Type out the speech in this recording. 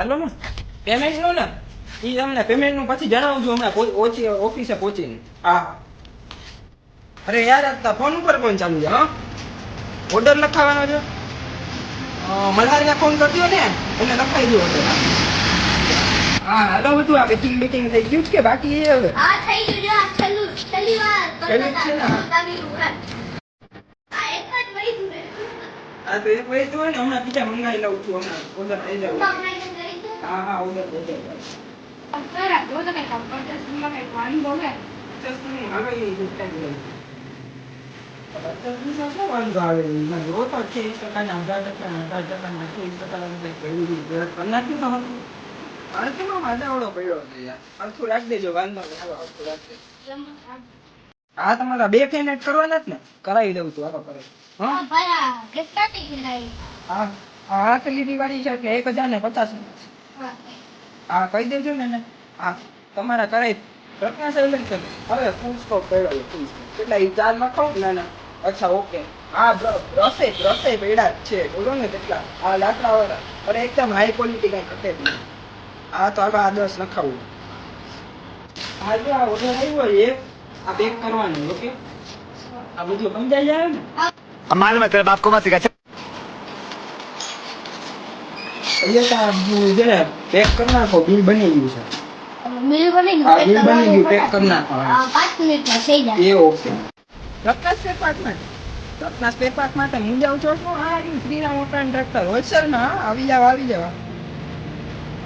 હાલો ને પેમેન્ટનું ને એ તમને પેમેન્ટનું પછી જણાવજો હમણાં ઓફિસે પહોંચીને. હા અરે યાર આ ફોન ઉપર કોણ ચાલુ છે? હા ઓર્ડર લખાવાનો છે. મલ્હારને ફોન કરી દો ને એટલે લખાઈ દો ઓર્ડર. હા હાલો બધું આ બેટિંગ થઈ ગયું કે બાકી છે હવે? હા થઈ ગયું જો છેલ્લી વાર છેલ્લી છે ને? આ એક જ વહી દે. હા તો એક વસ્તુ હોય ને હમણાં બીજા મંગાવી લઉં છું હમણાં ઓર્ડર થઈ જાય. હા ઓર્ડર થઈ જાય. અત્યારે જો તો કઈ કમ્પ્યુટર માં કઈ વાણી બોલે વાંધો આવે રોતો છે 18% વાંધાવડો પડ્યો છે યાર. અડધું રાખી દેજો વાંધો નહીં. હા તમારા 2 પેમેન્ટ કરવાના જ ને કરાવી દઉં છું. હાલો કરે હા ભાઈ આ કેટલા ટિકિટ આવી? હા હા લીધી વાળી છે એટલે 1050. હા કહી દેજો ને. હા તમારા કરાય પ્રકાશ હવે ફૂલ સ્ટોપ પડ્યો છે. ફૂલ સ્ટોપ કેટલા ઈ 4 લખો ના અચ્છા ઓકે. હા રસે પડ્યા જ છે બોલો ને કેટલા આ લાકડા વાળા અરે એકદમ હાઈ ક્વોલિટી કઈ કટે નહીં. હા તો આ 10 લખાવું. હા જો આ ઓર્ડર આવ્યો એક આ પેક કરવાનું ઓકે. આ બધું સમજાઈ જાય ને? मालूम है तेरे बाप को मत सिखा। પેક કરી નાખો બિલ બની ગયું છે. બિલ બની હા બિલ બની ગયું પેક કરી નાખો. 5 મિનિટમાં થઈ જાય. એ ઓકે. પ્રકાશ સ્પેર પાર્ટ માટે મુંજાવ છો શું? હા શ્રીરામ મોટર ટ્રેક્ટર હોલસેલમાં આવી જાવ.